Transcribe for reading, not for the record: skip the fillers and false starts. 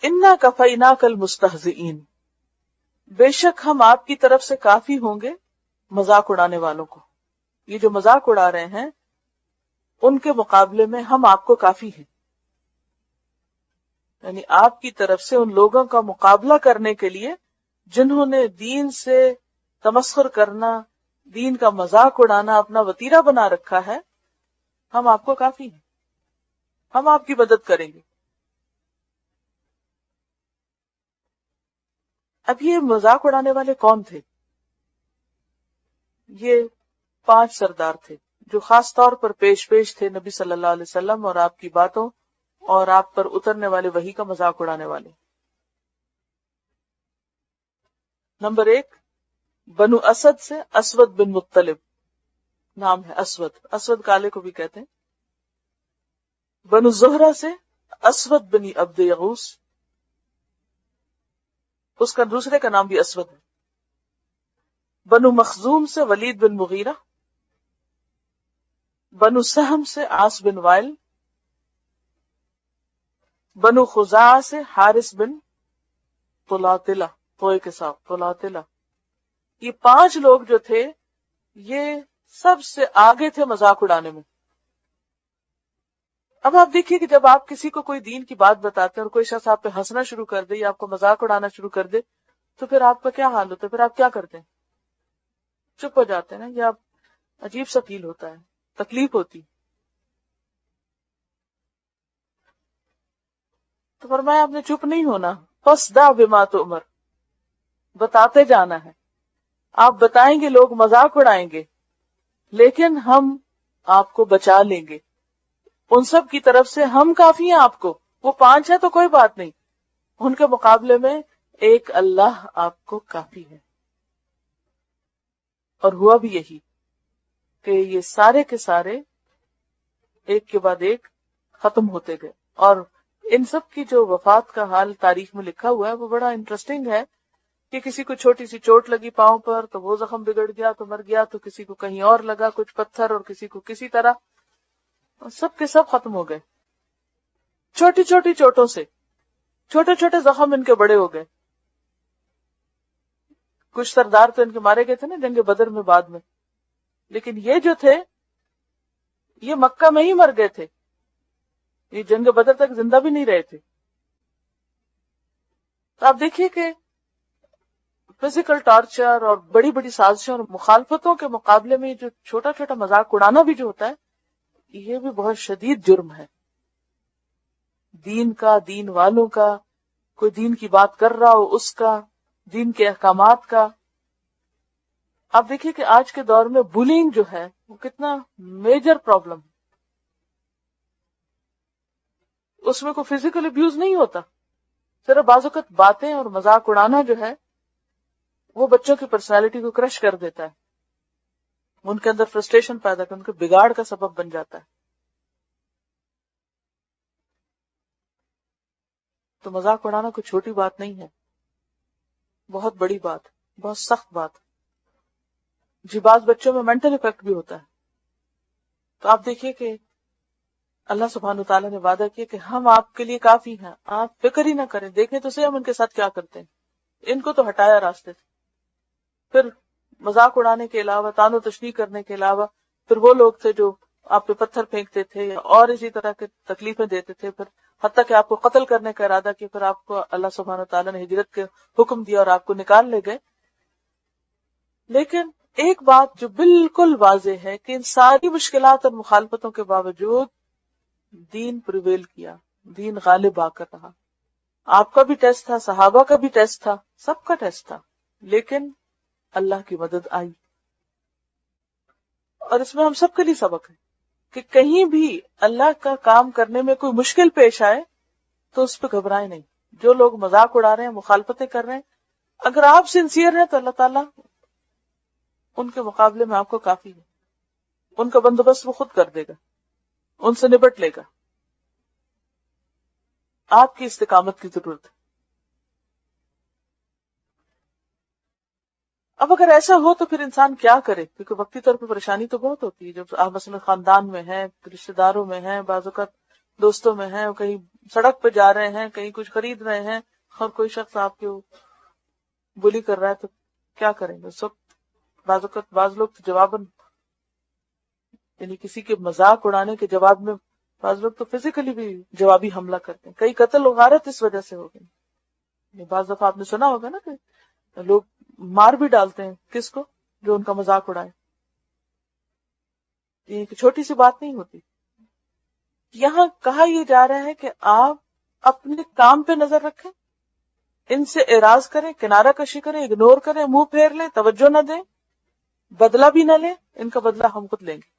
انا کفیناک المستہزئین، بے شک ہم آپ کی طرف سے کافی ہوں گے مذاق اڑانے والوں کو. یہ جو مذاق اڑا رہے ہیں ان کے مقابلے میں ہم آپ کو کافی ہیں. یعنی آپ کی طرف سے ان لوگوں کا مقابلہ کرنے کے لیے جنہوں نے دین سے تمسخر کرنا، دین کا مذاق اڑانا اپنا وتیرہ بنا رکھا ہے، ہم آپ کو کافی ہیں، ہم آپ کی مدد کریں گے. اب یہ مذاق اڑانے والے کون تھے؟ یہ 5 سردار تھے جو خاص طور پر پیش تھے نبی صلی اللہ علیہ وسلم اور آپ کی باتوں اور آپ پر اترنے والے وحی کا مذاق اڑانے والے. نمبر 1، بنو اسد سے اسود بن مطلب، نام ہے اسود کالے کو بھی کہتے ہیں. بنو زہرہ سے اسود بن عبد یغوث، اس کا دوسرے کا نام بھی اسود ہے. بنو مخزوم سے ولید بن مغیرہ. بنو سہم سے عاص بن وائل. بنو خزاعہ سے حارث بن طلاطلہ، طوئے کے ساتھ طلاطلہ. یہ 5 لوگ جو تھے یہ سب سے آگے تھے مذاق اڑانے میں. اب آپ دیکھیے کہ جب آپ کسی کو کوئی دین کی بات بتاتے ہیں اور کوئی شخص آپ پہ ہنسنا شروع کر دے یا آپ کو مذاق اڑانا شروع کر دے تو پھر آپ کا کیا حال ہوتا ہے؟ پھر آپ کیا کرتے ہیں؟ چپ ہو جاتے ہیں نا، یا عجیب سا فیل ہوتا ہے، تکلیف ہوتی. تو فرمایا آپ نے چپ نہیں ہونا، فاصدع بما تؤمر، بتاتے جانا ہے. آپ بتائیں گے، لوگ مذاق اڑائیں گے، لیکن ہم آپ کو بچا لیں گے. ان سب کی طرف سے ہم کافی ہیں آپ کو. وہ 5 ہیں تو کوئی بات نہیں، ان کے مقابلے میں ایک اللہ آپ کو کافی ہے. اور ہوا بھی یہی کہ یہ سارے کے سارے ایک کے بعد ایک ختم ہوتے گئے. اور ان سب کی جو وفات کا حال تاریخ میں لکھا ہوا ہے وہ بڑا انٹرسٹنگ ہے کہ کسی کو چھوٹی سی چوٹ لگی پاؤں پر تو وہ زخم بگڑ گیا تو مر گیا، تو کسی کو کہیں اور لگا کچھ پتھر، اور کسی کو کسی طرح، سب کے سب ختم ہو گئے. چھوٹی چھوٹی چوٹوں سے چھوٹے چھوٹے زخم ان کے بڑے ہو گئے. کچھ سردار تو ان کے مارے گئے تھے نا جنگ بدر میں بعد میں، لیکن یہ جو تھے یہ مکہ میں ہی مر گئے تھے، یہ جنگ بدر تک زندہ بھی نہیں رہے تھے. تو آپ دیکھیے کہ فزیکل ٹارچر اور بڑی بڑی سازشیں اور مخالفتوں کے مقابلے میں جو چھوٹا چھوٹا مذاق اڑانا بھی جو ہوتا ہے یہ بھی بہت شدید جرم ہے. دین کا، دین والوں کا، کوئی دین کی بات کر رہا ہو اس کا، دین کے احکامات کا. آپ دیکھیے کہ آج کے دور میں بولنگ جو ہے وہ کتنا میجر پرابلم ہے. اس میں کوئی فزیکل ابیوز نہیں ہوتا، صرف بعض اوقات باتیں اور مذاق اڑانا جو ہے وہ بچوں کی پرسنالٹی کو کرش کر دیتا ہے، ان کے اندر فرسٹریشن پیدا کر، ان کے بگاڑ کا سبب بن جاتا ہے. تو مذاق اڑانا کوئی چھوٹی بات نہیں ہے، بہت بڑی بات، بہت سخت بات. جی بعض بچوں میں مینٹل افیکٹ بھی ہوتا ہے. تو آپ دیکھیے کہ اللہ سبحانہ وتعالیٰ نے وعدہ کیا کہ ہم آپ کے لیے کافی ہیں، آپ فکر ہی نہ کریں. دیکھیں تو صحیح ہم ان کے ساتھ کیا کرتے ہیں. ان کو تو ہٹایا راستے سے، پھر مذاق اڑانے کے علاوہ، تان و تشنیع کرنے کے علاوہ پھر وہ لوگ تھے جو آپ پہ پتھر پھینکتے تھے اور اسی طرح کے تکلیفیں دیتے تھے، پھر حتیٰ کہ آپ کو قتل کرنے کا ارادہ کیا. پھر آپ کو اللہ سبحانہ وتعالیٰ نے ہجرت کے حکم دیا اور آپ کو نکال لے گئے. لیکن ایک بات جو بالکل واضح ہے کہ ان ساری مشکلات اور مخالفتوں کے باوجود دین پریویل کیا، دین غالب آ کر رہا. آپ کا بھی ٹیسٹ تھا، صحابہ کا بھی ٹیسٹ تھا، سب کا ٹیسٹ تھا، لیکن اللہ کی مدد آئی. اور اس میں ہم سب کے لیے سبق ہے کہ کہیں بھی اللہ کا کام کرنے میں کوئی مشکل پیش آئے تو اس پہ گھبرائیں نہیں. جو لوگ مذاق اڑا رہے ہیں، مخالفتیں کر رہے ہیں، اگر آپ سنسیئر ہیں تو اللہ تعالیٰ ان کے مقابلے میں آپ کو کافی ہے. ان کا بندوبست وہ خود کر دے گا، ان سے نبٹ لے گا. آپ کی استقامت کی ضرورت ہے. اب اگر ایسا ہو تو پھر انسان کیا کرے؟ کیونکہ وقتی طور پہ پریشانی تو بہت ہوتی ہے. جب آپ مثلا خاندان میں ہیں، رشتے داروں میں ہیں، بعض اوقات دوستوں میں ہیں، کہیں سڑک پہ جا رہے ہیں، کہیں کچھ خرید رہے ہیں، اور کوئی شخص آپ کے بلی کر رہا ہے تو کیا کریں گے اس وقت؟ بعض لوگ تو جواباً، یعنی کسی کے مذاق اڑانے کے جواب میں بعض لوگ تو فزیکلی بھی جوابی حملہ کرتے ہیں. کئی قتل و غارت اس وجہ سے ہو گئی. بعض دفعہ آپ نے سنا ہوگا نا کہ لوگ مار بھی ڈالتے ہیں کس کو؟ جو ان کا مذاق اڑائے. یہ کہ چھوٹی سی بات نہیں ہوتی. یہاں کہا یہ جا رہا ہے کہ آپ اپنے کام پہ نظر رکھیں، ان سے اعراض کریں، کنارہ کشی کریں، اگنور کریں، منہ پھیر لیں، توجہ نہ دیں، بدلہ بھی نہ لیں. ان کا بدلہ ہم خود لیں گے.